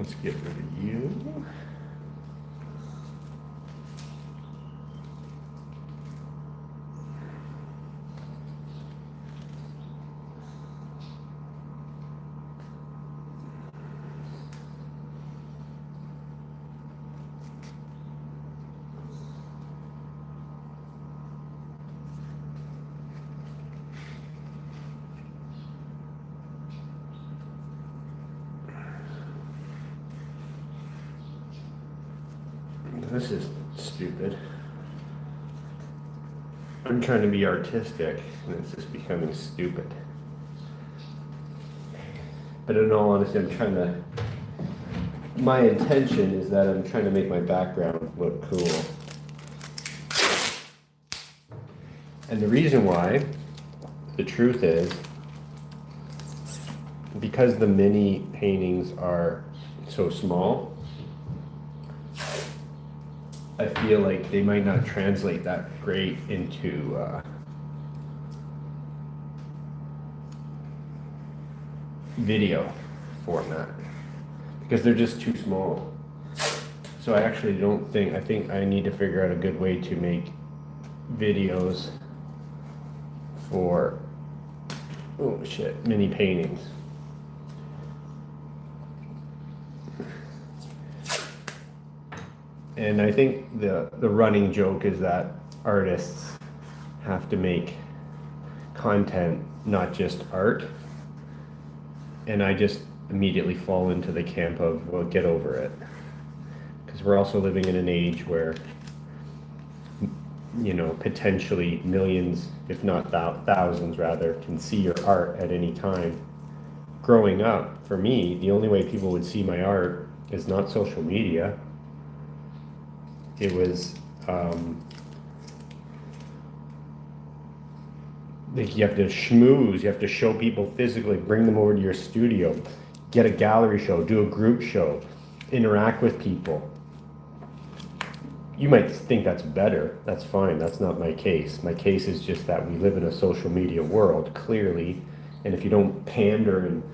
Let's get rid of you. This is stupid. I'm trying to be artistic, and it's just becoming stupid. But in all honesty, my intention is that I'm trying to make my background look cool. And the reason why, the truth is, because the mini paintings are so small, I feel like they might not translate that great into video format because they're just too small. So I actually I think I need to figure out a good way to make videos for, oh shit, mini paintings. And I think the running joke is that artists have to make content, not just art. And I just immediately fall into the camp of, well, get over it. Because we're also living in an age where, you know, potentially millions, if not thousands rather, can see your art at any time. Growing up, for me, the only way people would see my art is not social media. It was, like you have to schmooze, you have to show people physically, bring them over to your studio, get a gallery show, do a group show, interact with people. You might think that's better, that's fine, that's not my case. My case is just that we live in a social media world, clearly, and if you don't pander and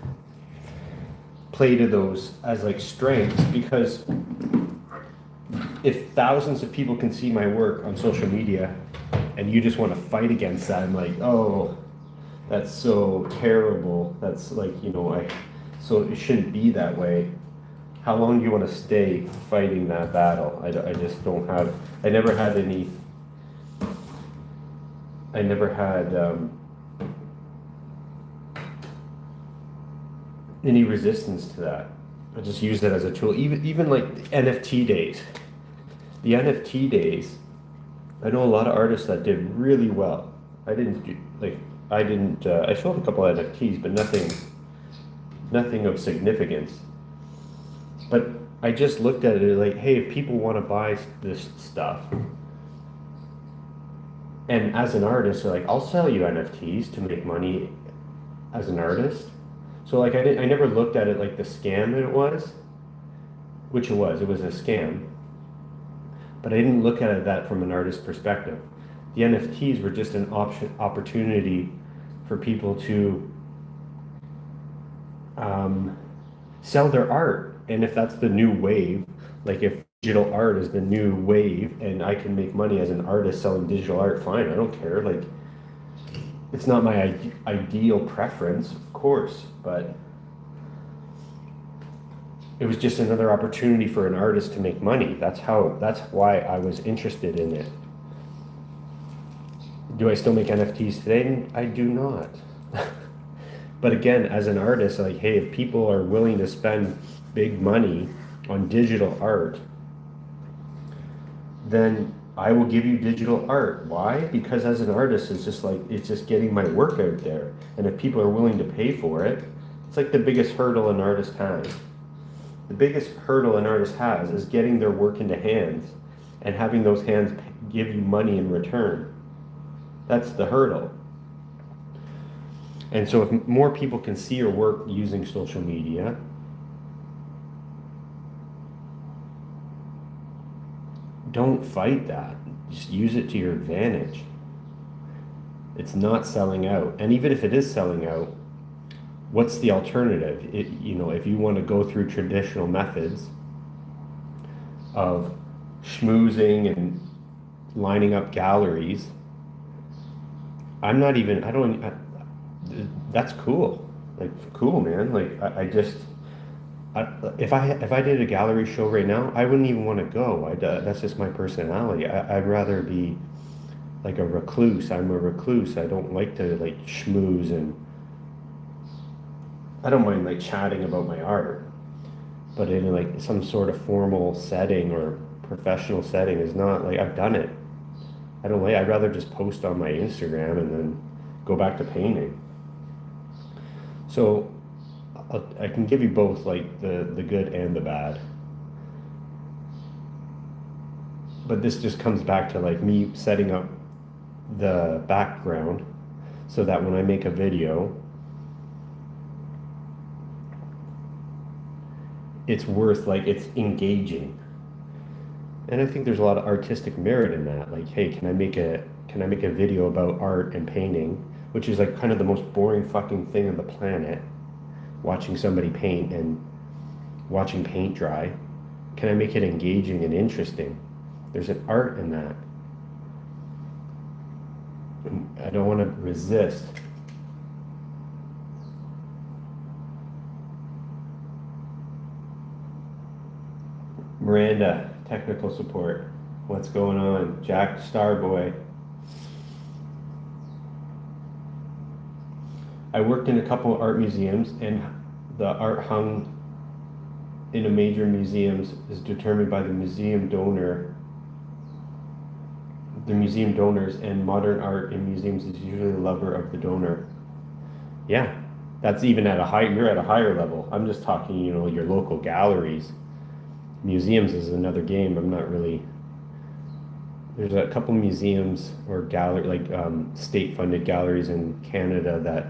play to those as like strengths, because if thousands of people can see my work on social media and you just want to fight against that, I'm like, oh, that's so terrible. That's like, you know, so it shouldn't be that way. How long do you want to stay fighting that battle? I just don't have, I never had any resistance to that. I just used it as a tool. Even like NFT days. The NFT days, I know a lot of artists that did really well. I sold a couple of NFTs, but nothing of significance. But I just looked at it like, hey, if people want to buy this stuff, and as an artist, they're like, I'll sell you NFTs to make money as an artist. So like, I never looked at it like the scam that it was, which it was a scam. But I didn't look at it that from an artist's perspective. The NFTs were just an opportunity for people to sell their art. And if that's the new wave, like if digital art is the new wave and I can make money as an artist selling digital art, fine, I don't care. Like, it's not my ideal preference, of course, but it was just another opportunity for an artist to make money. That's why I was interested in it. Do I still make NFTs today? I do not. But again, as an artist, like, hey, if people are willing to spend big money on digital art, then I will give you digital art. Why? Because as an artist, it's just getting my work out there. And if people are willing to pay for it, it's like the biggest hurdle an artist has. The biggest hurdle an artist has is getting their work into hands and having those hands give you money in return. That's the hurdle. And so if more people can see your work using social media, don't fight that. Just use it to your advantage. It's not selling out. And even if it is selling out, what's the alternative? If you want to go through traditional methods of schmoozing and lining up galleries, that's cool. Like, cool, man. Like, if I did a gallery show right now, I wouldn't even want to go. That's just my personality. I'd rather be like a recluse. I'm a recluse. I don't like to like schmooze, and I don't mind like chatting about my art, but in like some sort of formal setting or professional setting is not like, I've done it. I'd rather just post on my Instagram and then go back to painting. So I can give you both, like the good and the bad. But this just comes back to like me setting up the background so that when I make a video, it's it's engaging. And I think there's a lot of artistic merit in that. Like, hey, can I make a video about art and painting, which is like kind of the most boring fucking thing on the planet, watching somebody paint and watching paint dry. Can I make it engaging and interesting? There's an art in that. I don't want to resist. Miranda, technical support. What's going on? Jack Starboy. I worked in a couple of art museums, and the art hung in a major museums is determined by the museum donor. The museum donors, and modern art in museums is usually the lover of the donor. Yeah, that's even at you're at a higher level. I'm just talking, your local galleries. Museums is another game. I'm not really. There's a couple museums or gallery, like state-funded galleries in Canada that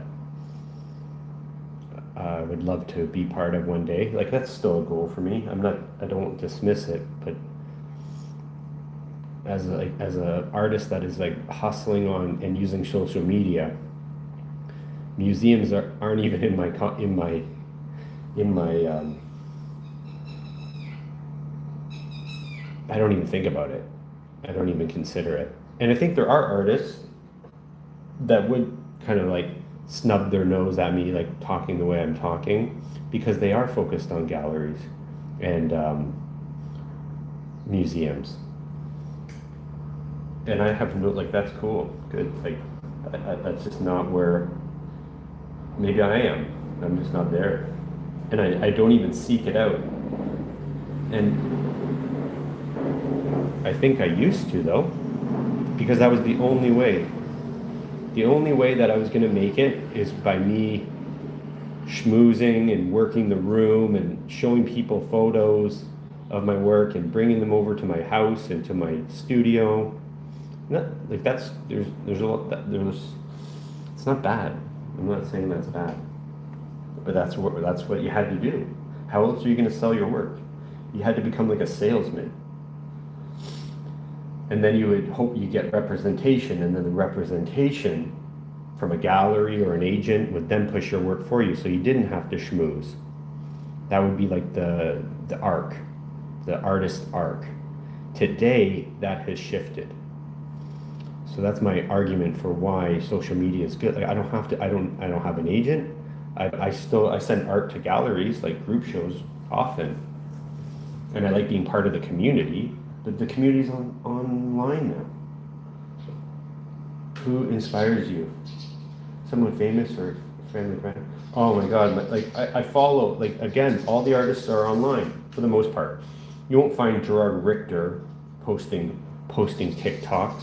I would love to be part of one day. Like, that's still a goal for me. I don't dismiss it, but as a artist that is like hustling on and using social media, museums aren't even in my I don't even think about it. I don't even consider it. And I think there are artists that would kind of like snub their nose at me, like talking the way I'm talking, because they are focused on galleries and museums. And I have no, like, that's cool, good. Like, that's just not where, maybe I am. I'm just not there. And I don't even seek it out. And I think I used to, though, because that was the only way. The only way that I was going to make it is by me schmoozing and working the room and showing people photos of my work and bringing them over to my house and to my studio. Like, there's a lot it's not bad. I'm not saying that's bad, but that's what you had to do. How else are you going to sell your work? You had to become like a salesman. And then you would hope you get representation, and then the representation from a gallery or an agent would then push your work for you, so you didn't have to schmooze. That would be like the arc, the artist arc. Today, that has shifted. So that's my argument for why social media is good. Like, I don't have an agent. I send art to galleries, like group shows, often. And I like being part of the community. The community's online now. Who inspires you? Someone famous or family friend? Oh my God! Like, I follow, like, again, all the artists are online for the most part. You won't find Gerard Richter posting TikToks,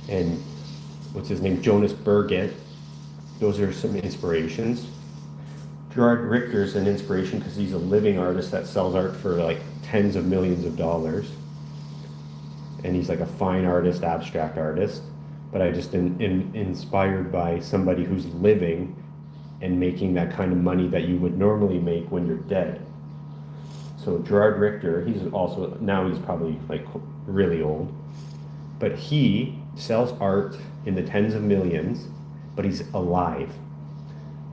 and what's his name, Jonas Burgett. Those are some inspirations. Gerard Richter's an inspiration because he's a living artist that sells art for like tens of millions of dollars. And he's like a fine artist, abstract artist. But I just inspired by somebody who's living and making that kind of money that you would normally make when you're dead. So Gerard Richter, he's probably like really old, but he sells art in the tens of millions, but he's alive.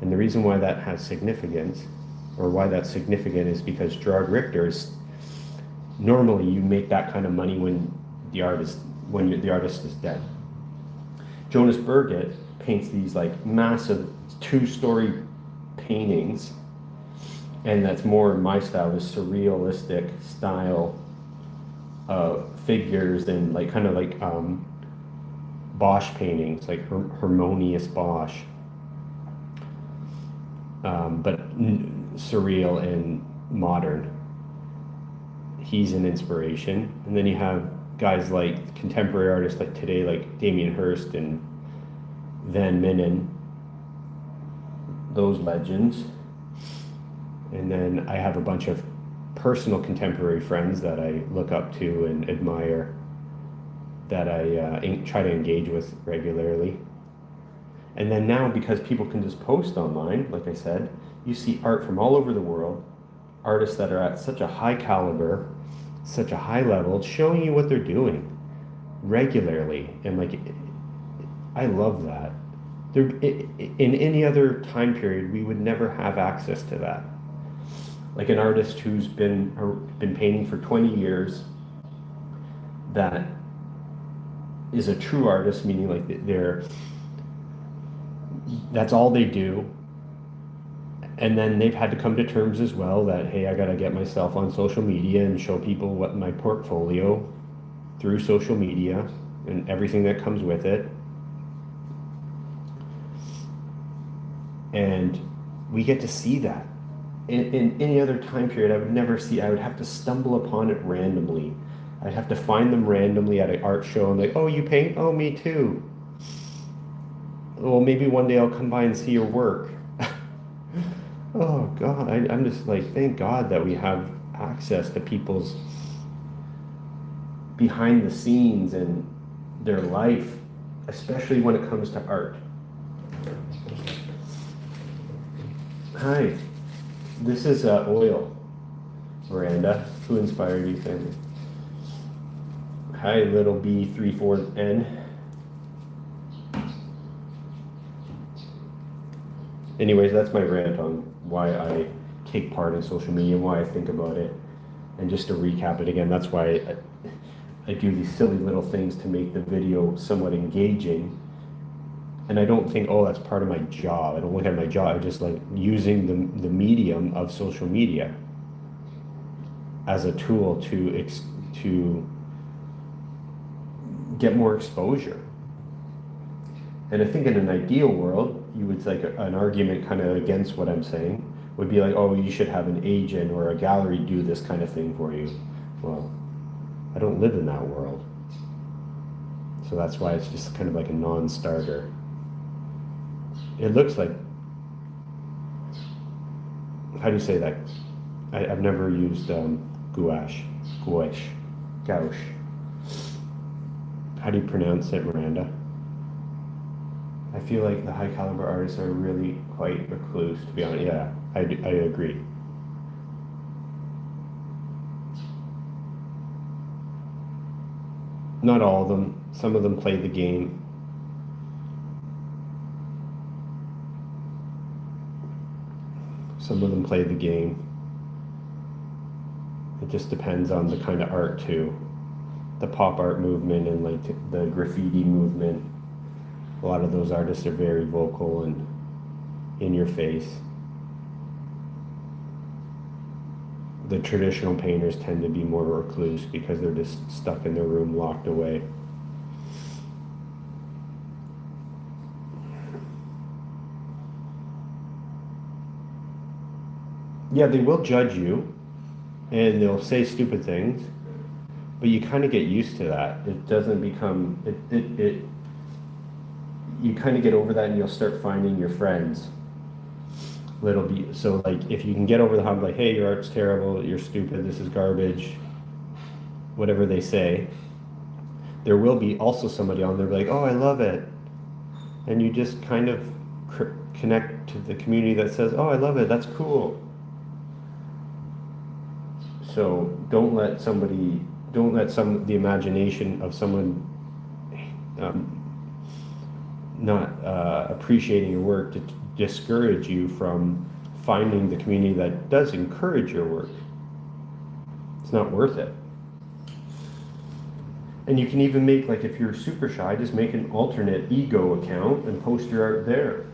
And the reason why that has significance, or why that's significant, is because Gerard Richter's, normally you make that kind of money when the artist is dead. Jonas Burgett paints these like massive 2-story paintings, and that's more my style, this surrealistic style figures, and like kind of like Bosch paintings, like Harmonious Bosch, but surreal and modern. He's an inspiration. And then you have guys like contemporary artists like today, like Damien Hirst and Van Minnen, those legends. And then I have a bunch of personal contemporary friends that I look up to and admire, that I try to engage with regularly. And then now, because people can just post online, like I said, you see art from all over the world, artists that are at such a high caliber, such a high level, showing you what they're doing regularly. And like, I love that. In any other time period, we would never have access to that. Like an artist who's been painting for 20 years, that is a true artist, meaning like that's all they do. And then they've had to come to terms as well that, hey, I got to get myself on social media and show people what my portfolio through social media and everything that comes with it. And we get to see that. In any other time period, I would never see. I would have to stumble upon it randomly. I'd have to find them randomly at an art show and like, oh, you paint? Oh, me too. Well, maybe one day I'll come by and see your work. Oh God, I'm just like, thank God that we have access to people's behind the scenes and their life, especially when it comes to art. Hi, this is Oil. Miranda, who inspired you, family? Hi, little B34N. Anyways, that's my rant on why I take part in social media and why I think about it. And just to recap it again, that's why I do these silly little things to make the video somewhat engaging. And I don't think, oh, that's part of my job. I don't look at my job. I just like using the medium of social media as a tool to get more exposure. And I think in an ideal world, you would like an argument kind of against what I'm saying would be like, oh, you should have an agent or a gallery do this kind of thing for you. Well, I don't live in that world. So that's why it's just kind of like a non-starter. It looks like, how do you say that? I've never used gouache. How do you pronounce it, Miranda? I feel like the high caliber artists are really quite recluse, to be honest. Yeah, I agree. Not all of them. Some of them play the game. Some of them play the game. It just depends on the kind of art too. The pop art movement and like the graffiti movement. A lot of those artists are very vocal and in your face. The traditional painters tend to be more recluse because they're just stuck in their room, locked away. Yeah, they will judge you and they'll say stupid things, but you kind of get used to that. It doesn't become, you kind of get over that and you'll start finding your friends. So like if you can get over the hump, like, hey, your art's terrible, you're stupid, this is garbage, whatever they say, there will be also somebody on there like, oh, I love it. And you just kind of connect to the community that says, oh, I love it, that's cool. So don't let the imagination of someone not appreciating your work to discourage you from finding the community that does encourage your work. It's not worth it. And you can even make, like, if you're super shy, just make an alternate ego account and post your art there,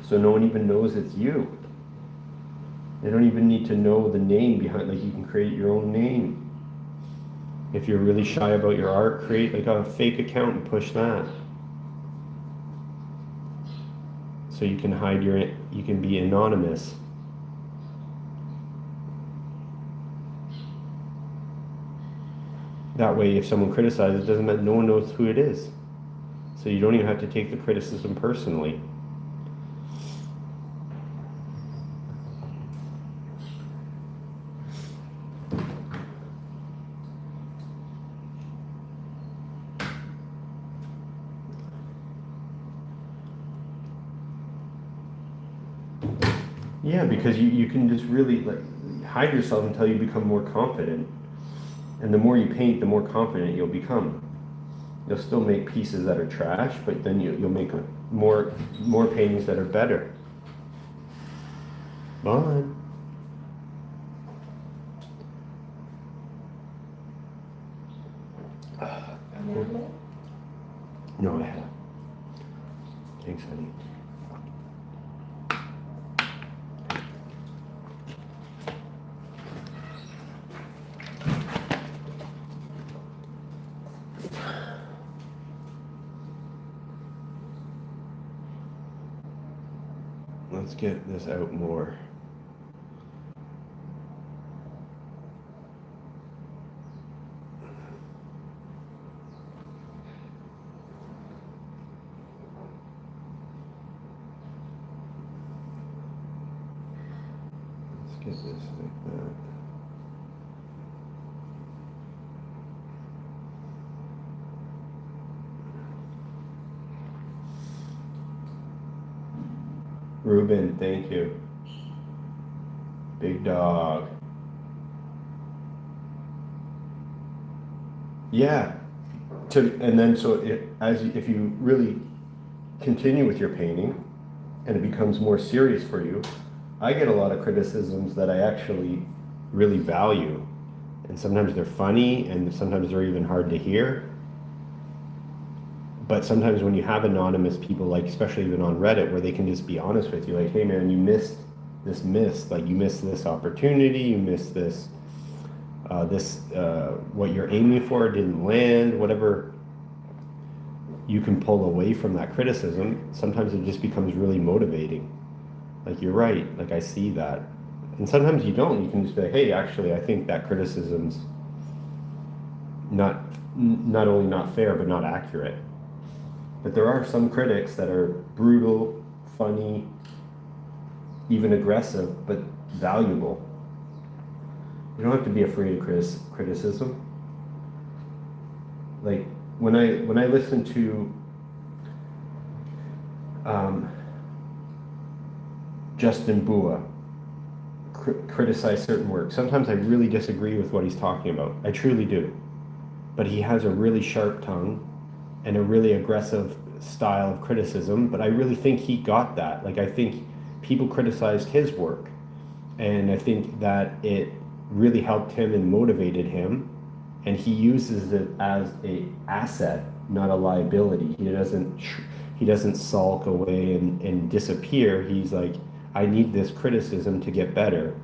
so no one even knows it's you. They don't even need to know the name behind, like, you can create your own name. If you're really shy about your art, create like a fake account and push that. So you can hide you can be anonymous. That way, if someone criticizes, it doesn't matter, no one knows who it is. So you don't even have to take the criticism personally. Yeah, because you can just really, like, hide yourself until you become more confident. And the more you paint, the more confident you'll become. You'll still make pieces that are trash, but then you'll make more paintings that are better. Bye. No, I have. Thanks, honey. Let's get this out more. Let's get this like that. Ruben, thank you. Big dog. Yeah. And then so if you really continue with your painting and it becomes more serious for you, I get a lot of criticisms that I actually really value. And sometimes they're funny and sometimes they're even hard to hear. But sometimes when you have anonymous people, like especially even on Reddit, where they can just be honest with you, like, hey man, you missed this, like you missed this opportunity, you missed this, what you're aiming for didn't land, whatever you can pull away from that criticism, sometimes it just becomes really motivating. Like, you're right, like I see that. And sometimes you don't, you can just be like, hey, actually, I think that criticism's not only not fair, but not accurate. But there are some critics that are brutal, funny, even aggressive, but valuable. You don't have to be afraid of criticism. Like when I listen to Justin Bua criticize certain work, sometimes I really disagree with what he's talking about. I truly do. But he has a really sharp tongue and a really aggressive style of criticism, but I really think he got that. Like, I think people criticized his work, and I think that it really helped him and motivated him, and he uses it as a asset, not a liability. He doesn't sulk away and disappear. He's like, I need this criticism to get better.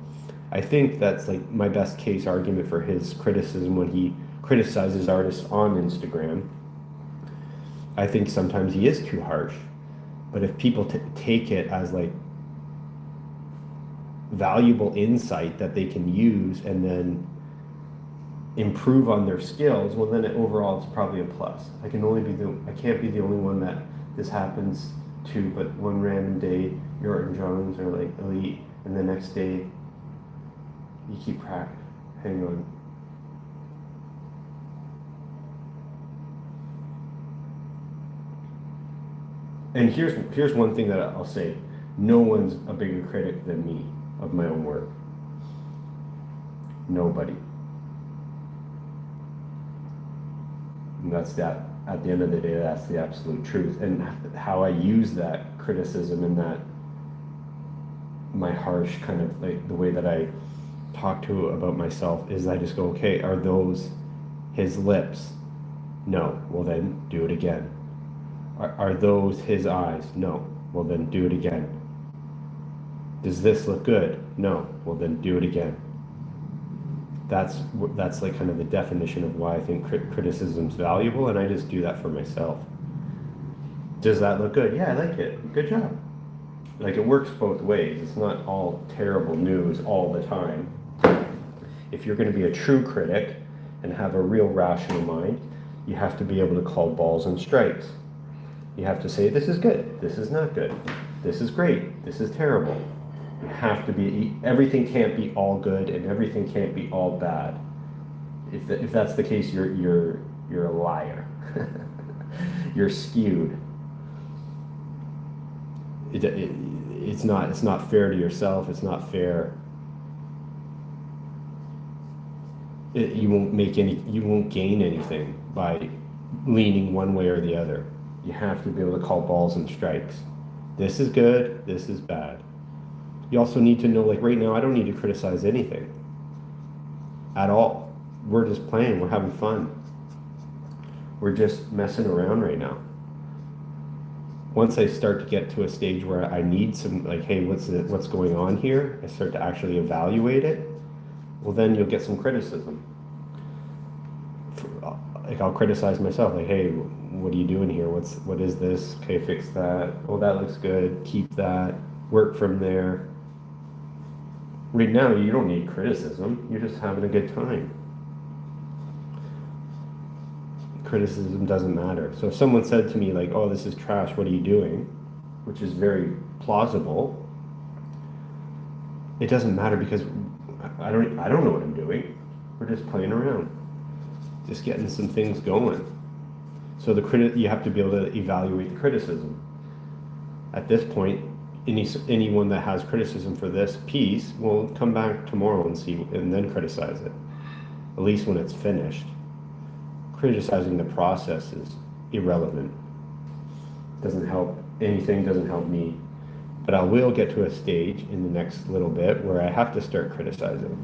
I think that's like my best case argument for his criticism when he criticizes artists on Instagram. I think sometimes he is too harsh, but if people take it as like valuable insight that they can use and then improve on their skills, well then overall it's probably a plus. I can't be the only one that this happens to, but one random day you're and Jones are like elite, and the next day you keep hang on. And here's one thing that I'll say. No one's a bigger critic than me of my own work. Nobody. And that's that. At the end of the day, that's the absolute truth. And how I use that criticism and that my harsh kind of like the way that I talk to about myself is I just go, okay, are those his lips? No. Well, then do it again. Are those his eyes? No. Well, then do it again. Does this look good? No. Well, then do it again. That's like kind of the definition of why I think criticism's valuable, and I just do that for myself. Does that look good? Yeah, I like it. Good job. Like, it works both ways. It's not all terrible news all the time. If you're going to be a true critic and have a real rational mind, you have to be able to call balls and strikes. You have to say, this is good, this is not good, this is great, this is terrible. You have to be, everything can't be all good and everything can't be all bad. If that's the case, you're a liar. You're skewed. It's not fair to yourself. It's not fair. You won't gain anything by leaning one way or the other. You have to be able to call balls and strikes. This is good, this is bad. You also need to know, like right now, I don't need to criticize anything at all. We're just playing, we're having fun. We're just messing around right now. Once I start to get to a stage where I need some, like, hey, what's going on here? I start to actually evaluate it. Well, then you'll get some criticism. Like, I'll criticize myself, like, hey, what are you doing here? What is this? Okay, fix that. Oh, that looks good. Keep that. Work from there. Right now, you don't need criticism. You're just having a good time. Criticism doesn't matter. So if someone said to me, like, oh, this is trash, what are you doing? Which is very plausible. It doesn't matter because I don't know what I'm doing. We're just playing around. Just getting some things going. So you have to be able to evaluate the criticism. At this point, anyone that has criticism for this piece will come back tomorrow and see, and then criticize it. At least when it's finished. Criticizing the process is irrelevant. Doesn't help anything, doesn't help me. But I will get to a stage in the next little bit where I have to start criticizing,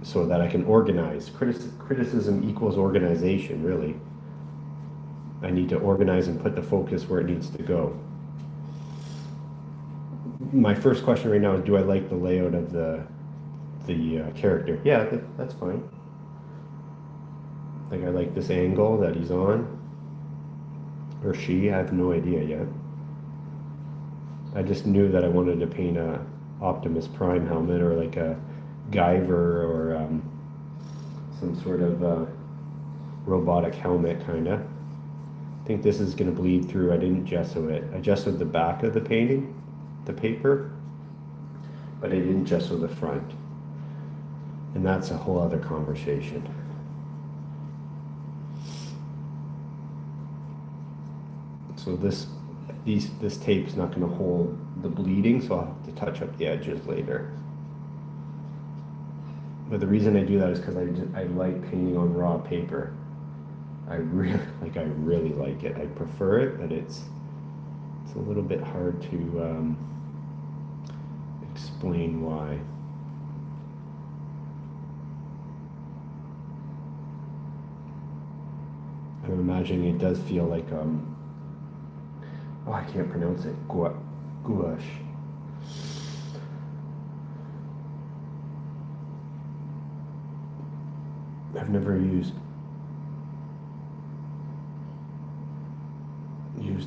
so that I can organize. Criticism equals organization, really. I need to organize and put the focus where it needs to go. My first question right now is, do I like the layout of the character? Yeah, that's fine. Like, I like this angle that he's on, or she, I have no idea yet. I just knew that I wanted to paint a Optimus Prime helmet, or like a Guyver, or some sort of robotic helmet, kinda. I think this is gonna bleed through. I didn't gesso it. I gessoed the back of the painting, the paper, but I didn't gesso the front. And that's a whole other conversation. So this tape's not going to hold the bleeding, so I'll have to touch up the edges later. But the reason I do that is because I like painting on raw paper. I really like it. I prefer it, but it's a little bit hard to explain why. I'm imagining it does feel like oh, I can't pronounce it. Gouache. I've never used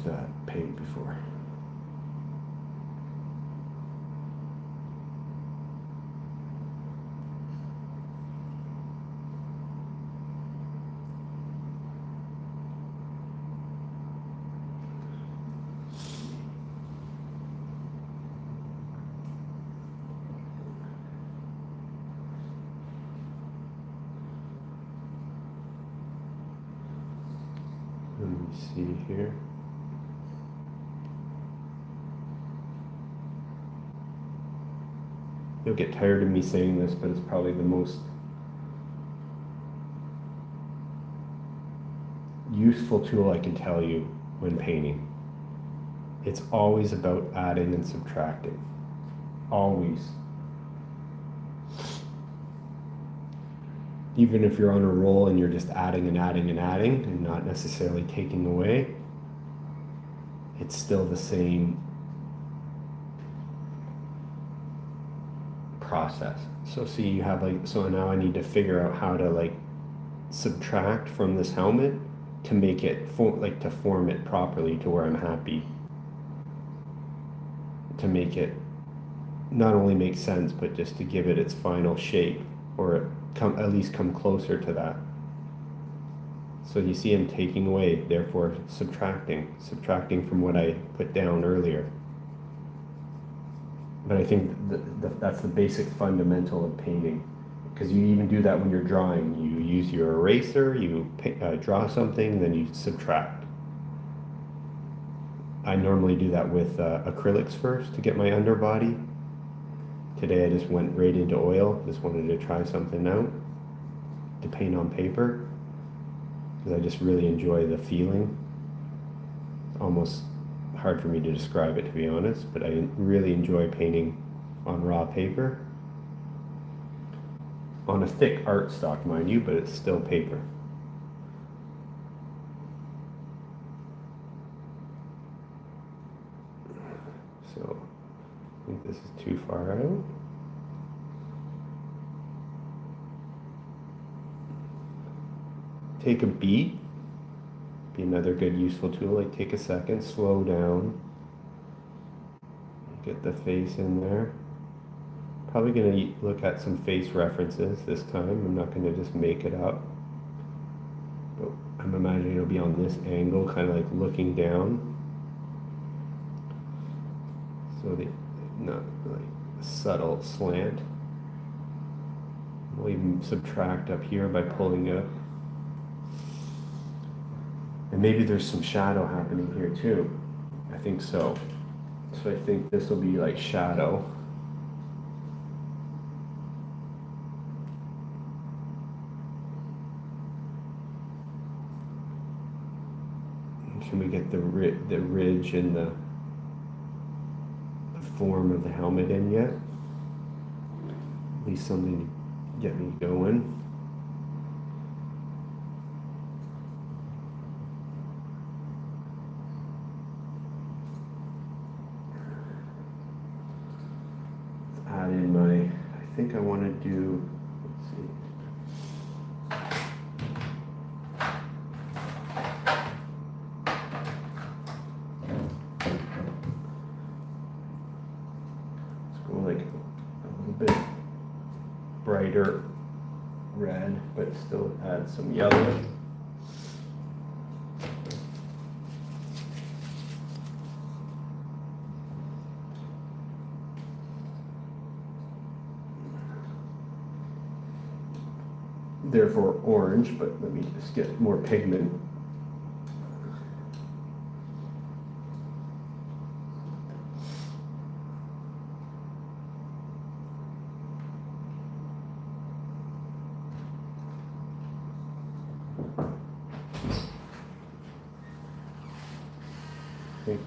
that paint before. Let me see here. You'll get tired of me saying this, but it's probably the most useful tool I can tell you when painting. It's always about adding and subtracting. Always. Even if you're on a roll and you're just adding and adding and adding and not necessarily taking away, it's still the same process. So see, you have like, so now I need to figure out how to like subtract from this helmet to make it to form it properly to where I'm happy, to make it not only make sense, but just to give it its final shape, or at least come closer to that. So you see I'm taking away, therefore subtracting from what I put down earlier. But I think that's the basic fundamental of painting, because you even do that when you're drawing. You use your eraser, you draw something, then you subtract. I normally do that with acrylics first to get my underbody. Today I just went right into oil, just wanted to try something out to paint on paper, because I just really enjoy the feeling. Almost hard for me to describe it, to be honest, but I really enjoy painting on raw paper. On a thick art stock, mind you, but it's still paper. So I think this is too far out. Take a beat. Be another good useful tool. Like take a second, slow down, get the face in there. Probably gonna look at some face references this time. I'm not gonna just make it up. But I'm imagining it'll be on this angle, kind of like looking down. So the not like a subtle slant. We'll even subtract up here by pulling up. And maybe there's some shadow happening here too. I think so. So I think this will be like shadow. Can we get the ridge and the form of the helmet in yet? At least something to get me going. Add in my, I think I want to do, let's see. Let's go like a little bit brighter red, but still add some yellow. Therefore orange, but let me just get more pigment. Okay.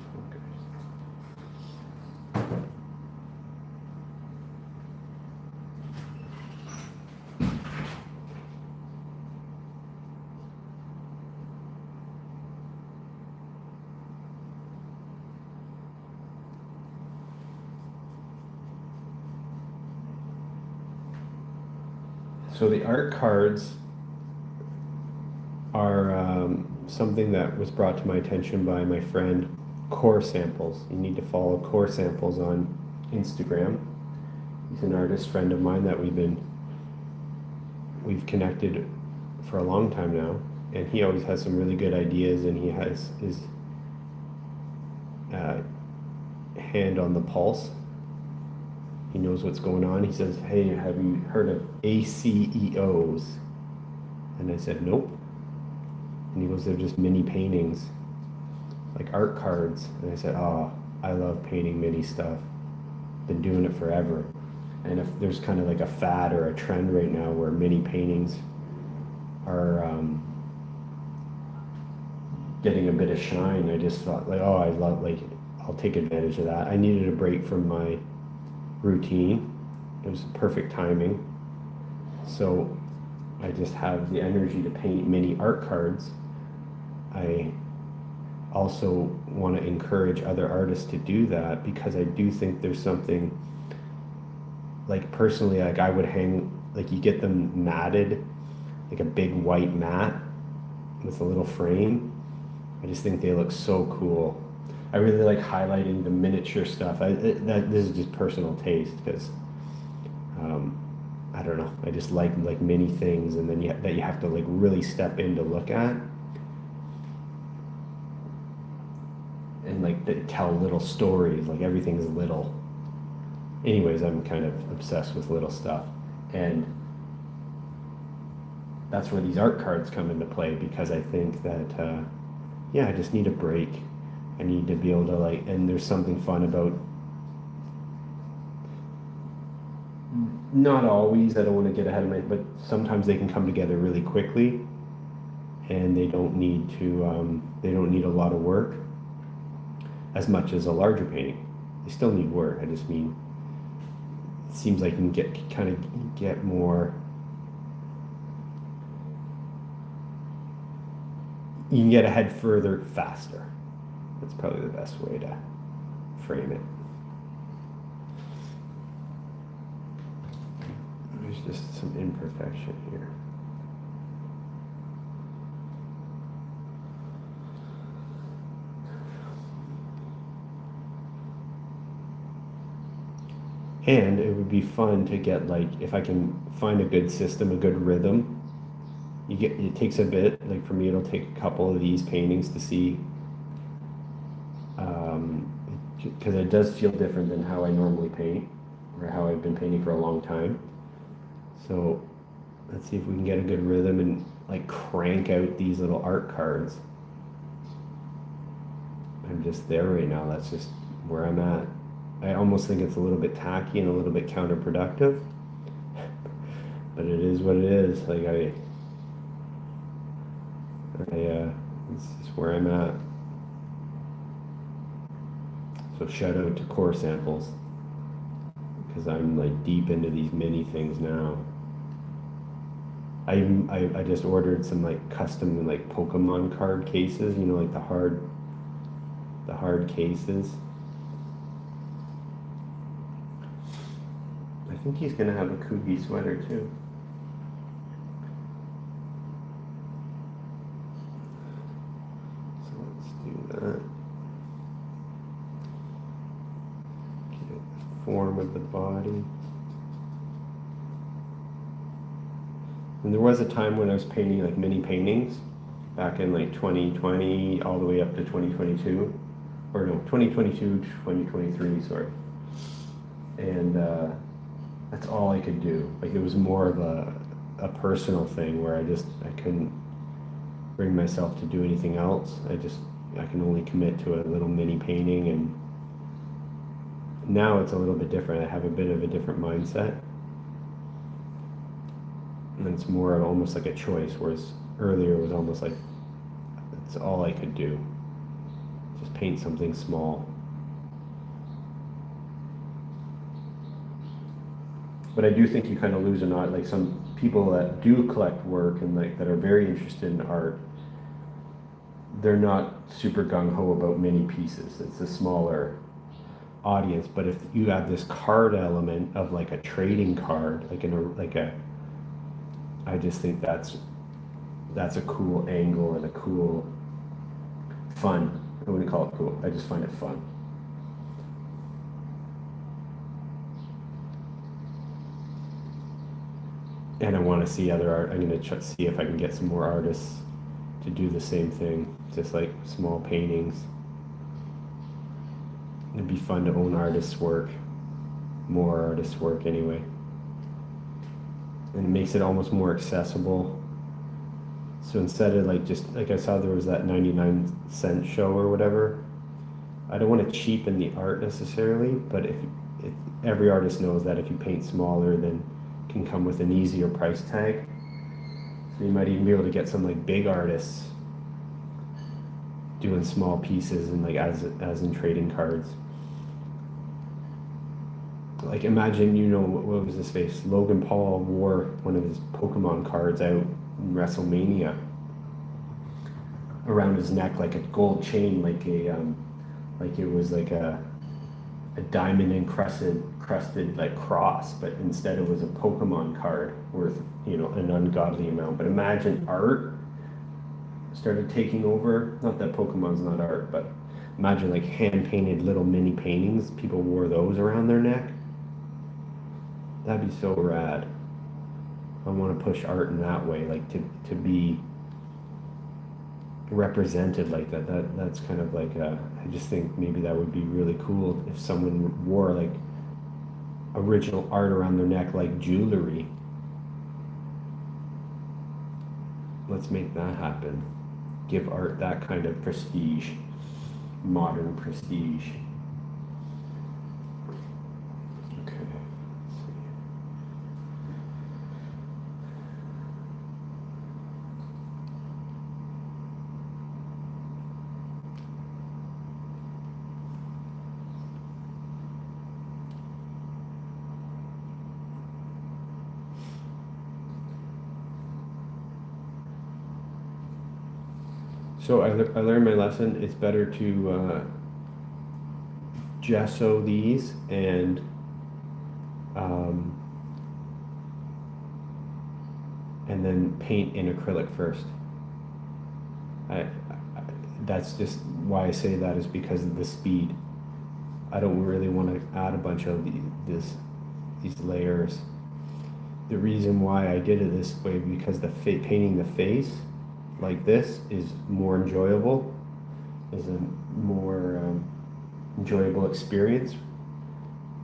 So the art cards are something that was brought to my attention by my friend Core Samples. You need to follow Core Samples on Instagram. He's an artist friend of mine that we've connected for a long time now, and he always has some really good ideas, and he has his hand on the pulse. He knows what's going on. He says, "Hey, have you heard of aceos?" And I said, "Nope." And he goes, "They're just mini paintings, like art cards." And I said, "Oh, I love painting mini stuff. Been doing it forever." And if there's kind of like a fad or a trend right now where mini paintings are getting a bit of shine, I just thought like, oh, I love, like, I'll take advantage of that. I needed a break from my routine. It was perfect timing. So I just have the energy to paint mini art cards. I also want to encourage other artists to do that, because I do think there's something, like personally, like I would hang, like you get them matted, like a big white mat with a little frame. I just think they look so cool. I really like highlighting the miniature stuff. This is just personal taste, because I don't know. I just like many things, and then that you have to like really step in to look at, and like they tell little stories. Like everything's little. Anyways, I'm kind of obsessed with little stuff, and that's where these art cards come into play, because I think that yeah, I just need a break. I need to be able to like, and there's something fun about, not always, I don't want to get ahead of but sometimes they can come together really quickly, and they don't need a lot of work as much as a larger painting. They still need work. I just mean, it seems like you can get more, you can get ahead further faster. That's probably the best way to frame it. There's just some imperfection here. And it would be fun to get, like, if I can find a good system, a good rhythm. It takes a bit, like for me, it'll take a couple of these paintings to see, because it does feel different than how I normally paint, or how I've been painting for a long time. So let's see if we can get a good rhythm and like crank out these little art cards. I'm just there right now. That's just where I'm at. I almost think it's a little bit tacky and a little bit counterproductive, but it is what it is. Like it's just where I'm at. So shout out to Core Samples, because I'm like deep into these mini things now. I just ordered some like custom like Pokemon card cases, you know, like the hard cases. I think he's gonna have a Kugi sweater too. So let's do that. Form of the body. And there was a time when I was painting like mini paintings back in like 2020 all the way up to 2022, or no, 2022 2023, sorry. And that's all I could do. Like it was more of a personal thing where I couldn't bring myself to do anything else. I can only commit to a little mini painting, and now it's a little bit different. I have a bit of a different mindset, and it's more of almost like a choice, whereas earlier it was almost like it's all I could do. Just paint something small. But I do think you kind of lose an art, like some people that do collect work and like that are very interested in art, they're not super gung-ho about many pieces. It's a smaller audience. But if you have this card element of like a trading card, I just think that's a cool angle and a cool fun. I wouldn't call it cool. I just find it fun. And I want to see other art. I'm going to see if I can get some more artists to do the same thing, just like small paintings. It'd be fun to own artists' work, more artists' work anyway. And it makes it almost more accessible. So instead of like, just like I saw there was that 99-cent show or whatever, I don't want to cheapen the art necessarily, but if every artist knows that if you paint smaller, then can come with an easier price tag. So you might even be able to get some like big artists doing small pieces and like as in trading cards. Like imagine, you know, what was his face? Logan Paul wore one of his Pokemon cards out in WrestleMania around his neck, like a gold chain, like it was like a diamond crusted like cross, but instead it was a Pokemon card worth, you know, an ungodly amount. But imagine art started taking over. Not that Pokemon's not art, but imagine like hand painted little mini paintings. People wore those around their neck. That'd be so rad. I want to push art in that way, like to be represented like that. That's kind of like I just think maybe that would be really cool if someone wore like original art around their neck like jewelry. Let's make that happen. Give art that kind of prestige, modern prestige. Okay. So I learned my lesson. It's better to gesso these and then paint in acrylic first. I, that's just why I say that is because of the speed. I don't really want to add a bunch of these layers. The reason why I did it this way because painting the face like this is more enjoyable, is a more enjoyable experience.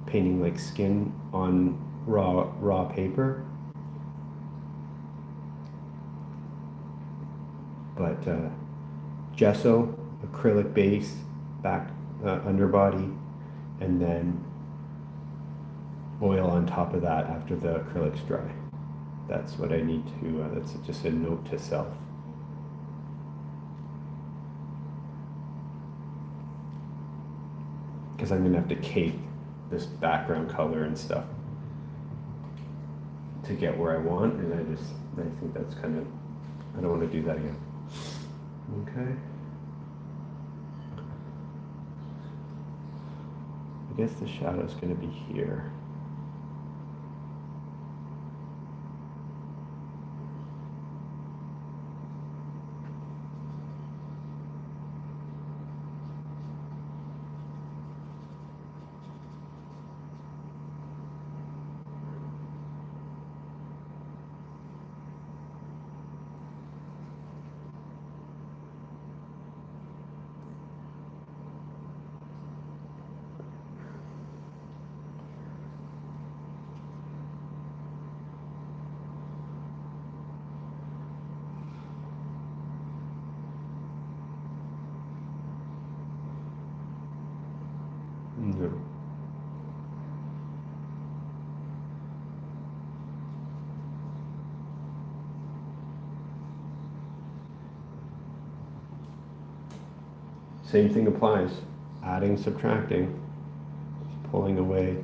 Painting like skin on raw paper, but gesso, acrylic base, back underbody, and then oil on top of that after the acrylics dry. That's what I need to. That's just a note to self. Because I'm gonna have to cake this background color and stuff to get where I want, and I think that's kind of, I don't want to do that again. Okay. I guess the shadow's gonna be here. No. Same thing applies. Adding, subtracting, pulling away.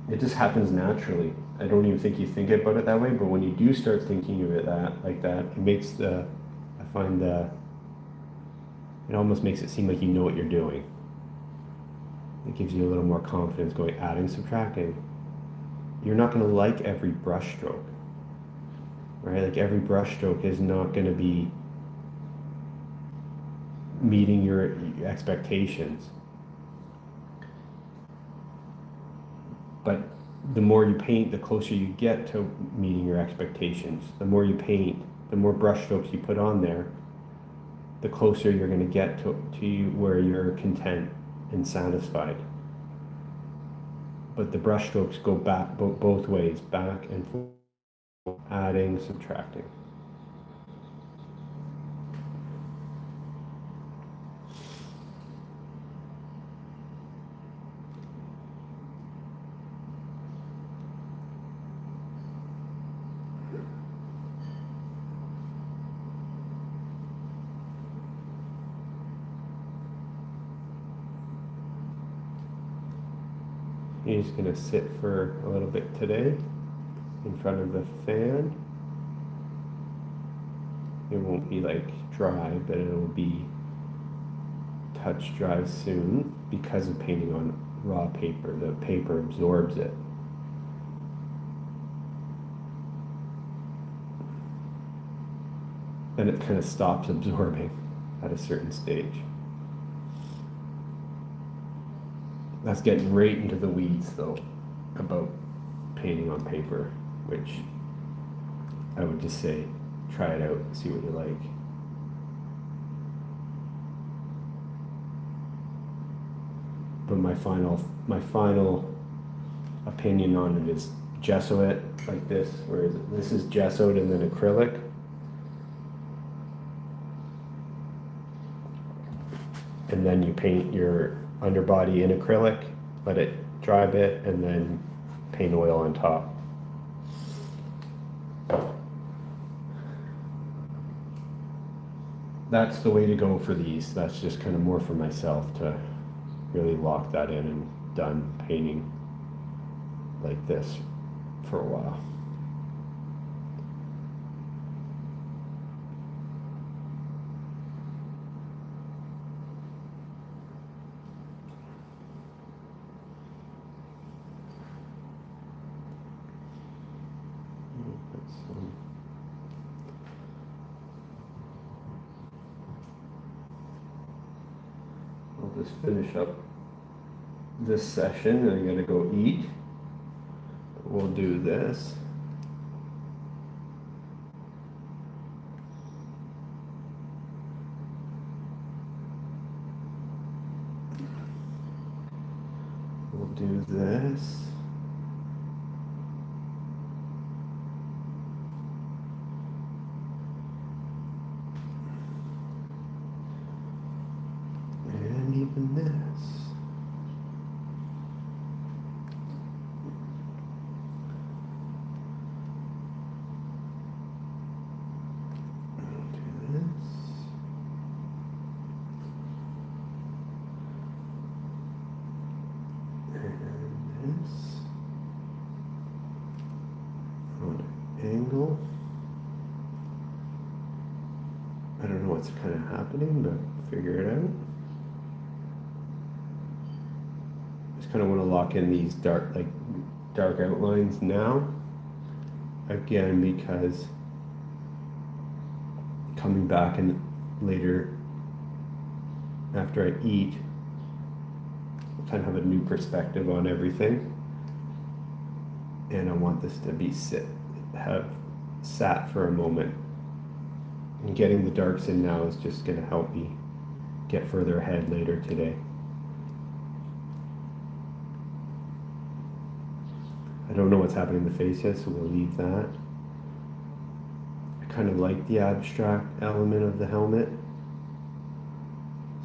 It just happens naturally. I don't even think you think about it that way, but when you do start thinking of it like that, it makes I find it almost makes it seem like you know what you're doing. It gives you a little more confidence going adding, subtracting. You're not going to like every brush stroke, right? Like every brush stroke is not going to be meeting your expectations. But the more you paint, the closer you get to meeting your expectations. The more you paint, the more brush strokes you put on there, the closer you're going to get to where you're content and satisfied. But the brush strokes go back both ways, back and forth, adding, subtracting. He's gonna sit for a little bit today in front of the fan. It won't be like dry, but it'll be touch dry soon because of painting on raw paper. The paper absorbs it. Then it kind of stops absorbing at a certain stage. That's getting right into the weeds though, about painting on paper, which I would just say try it out and see what you like. But my final opinion on it is gesso it like this. Where is it? This is gessoed and then acrylic. And then you paint your underbody in acrylic, let it dry a bit, and then paint oil on top. That's the way to go for these. That's just kind of more for myself to really lock that in and done painting like this for a while. I'll just finish up this session and I'm gonna go eat. We'll do this. We'll do this. And even this. Angle. I don't know what's kind of happening, but figure it out. Just kind of want to lock in these dark outlines now. Again, because coming back and later after I eat, I kind of have a new perspective on everything. And I want this to be have sat for a moment. And getting the darks in now is just going to help me get further ahead later today. I don't know what's happening in the face yet, so we'll leave that. I kind of like the abstract element of the helmet.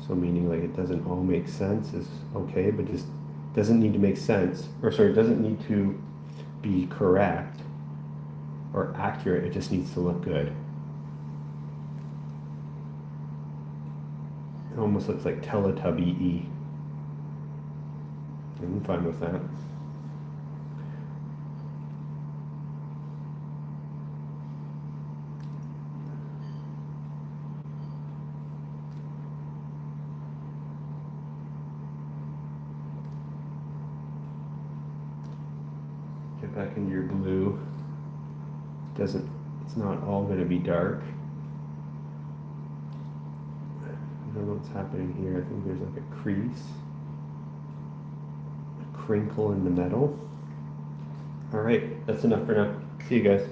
So meaning like it doesn't all make sense is okay, but just doesn't need to make sense. Or sorry, it doesn't need to be correct or accurate, it just needs to look good. It almost looks like Teletubby-y. I'm fine with that. Get back into your blue. It's not all going to be dark. I don't know what's happening here. I think there's like a crease, a crinkle in the metal. All right, that's enough for now. See you guys.